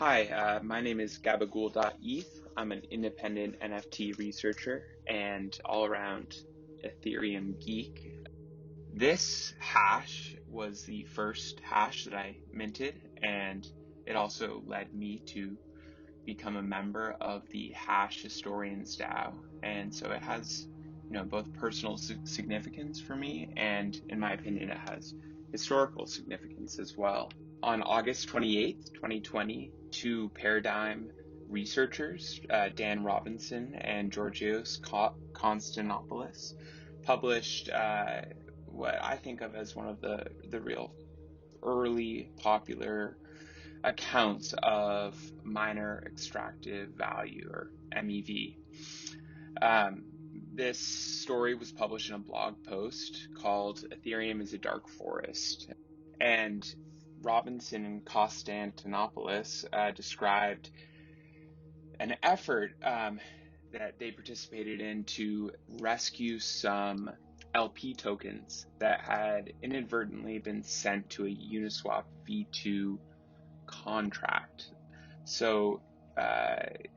Hi, my name is Gabagool.eth. I'm an independent NFT researcher and all-around Ethereum geek. This hash was the first hash that I minted, and it also led me to become a member of the Hash Historians DAO. And so it has, both personal significance for me, and in my opinion, it has historical significance as well. On August 28th, 2020, two Paradigm researchers, Dan Robinson and Georgios Konstantinopoulos, published what I think of as one of the real early popular accounts of miner extractive value, or MEV. This story was published in a blog post called Ethereum is a Dark Forest. And Robinson and Konstantinopoulos described an effort that they participated in to rescue some LP tokens that had inadvertently been sent to a Uniswap v2 contract. So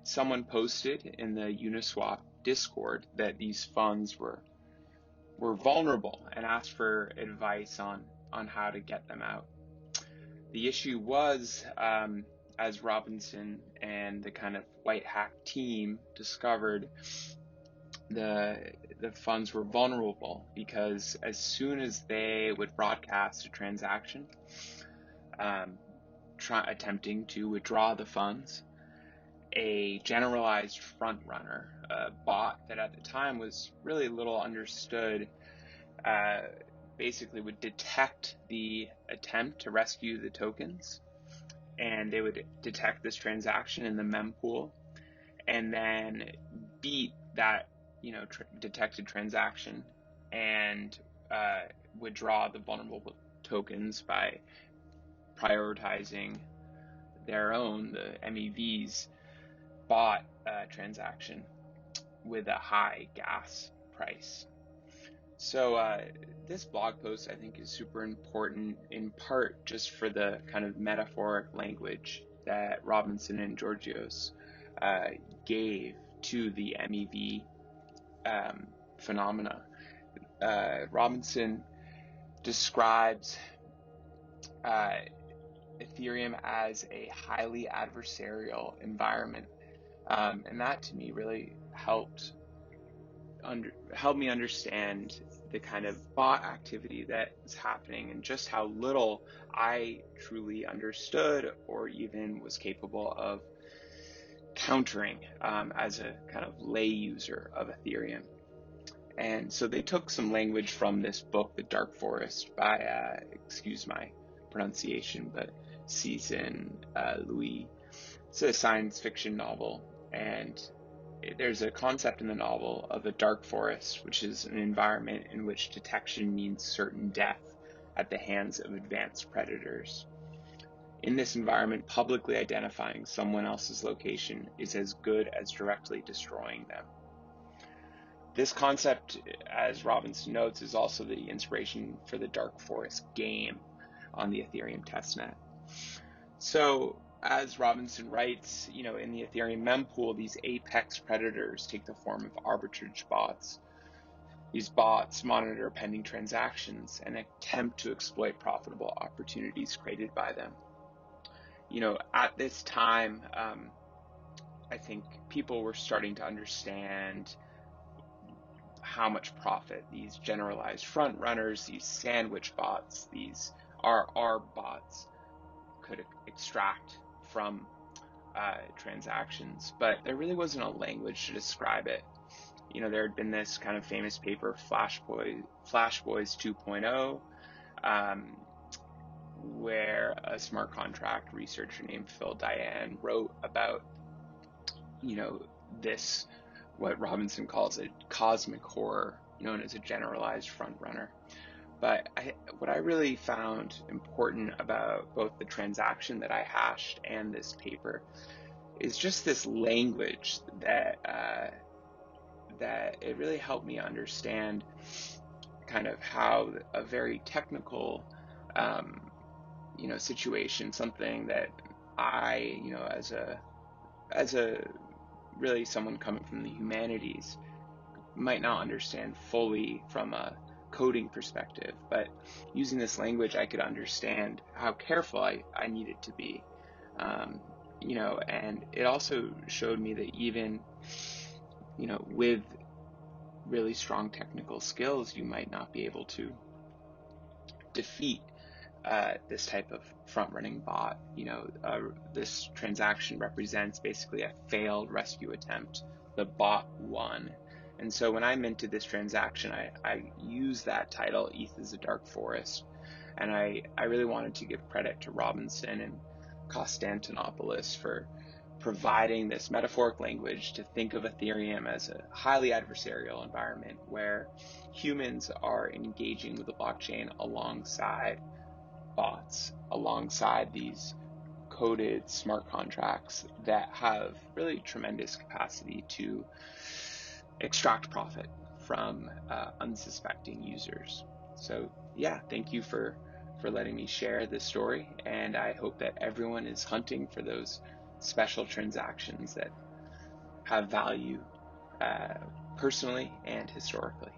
someone posted in the Uniswap Discord that these funds were vulnerable and asked for advice on how to get them out. The issue was, as Robinson and the kind of white hack team discovered, the funds were vulnerable because as soon as they would broadcast a transaction attempting to withdraw the funds, a generalized front runner, a bot that at the time was really little understood, basically would detect the attempt to rescue the tokens, and they would detect this transaction in the mempool and then beat that detected transaction and withdraw the vulnerable tokens by prioritizing their own, the MEV's bought transaction with a high gas price. So this blog post, I think, is super important, in part just for the kind of metaphoric language that Robinson and Georgios gave to the MEV phenomena. Robinson describes Ethereum as a highly adversarial environment, and that to me really helped me understand the kind of bot activity that is happening and just how little I truly understood or even was capable of countering as a kind of lay user of Ethereum. And so they took some language from this book, The Dark Forest, by, excuse my pronunciation, but Cezanne Louis. It's a science fiction novel, and there's a concept in the novel of a dark forest, which is an environment in which detection means certain death at the hands of advanced predators. In this environment, publicly identifying someone else's location is as good as directly destroying them. This concept, as Robinson notes, is also the inspiration for the Dark Forest game on the Ethereum testnet. So, as Robinson writes, in the Ethereum mempool, these apex predators take the form of arbitrage bots. These bots monitor pending transactions and attempt to exploit profitable opportunities created by them. At this time, I think people were starting to understand how much profit these generalized front runners, these sandwich bots, these RR bots could extract from transactions, but there really wasn't a language to describe it. There had been this kind of famous paper, Flash Boys 2.0, where a smart contract researcher named Phil Diane wrote about, this, what Robinson calls a cosmic horror, known as a generalized front runner. But what I really found important about both the transaction that I hashed and this paper is just this language that it really helped me understand kind of how a very technical situation, something that I, as a really someone coming from the humanities, might not understand fully from a coding perspective, but using this language, I could understand how careful I needed to be. Um, and it also showed me that even, with really strong technical skills, you might not be able to defeat this type of front-running bot. This transaction represents basically a failed rescue attempt. The bot won. And so when I minted this transaction, I used that title, ETH is a dark forest. And I really wanted to give credit to Robinson and Constantinopoulos for providing this metaphoric language to think of Ethereum as a highly adversarial environment where humans are engaging with the blockchain alongside bots, alongside these coded smart contracts that have really tremendous capacity to extract profit from unsuspecting users. So yeah, thank you for letting me share this story, and I hope that everyone is hunting for those special transactions that have value personally and historically.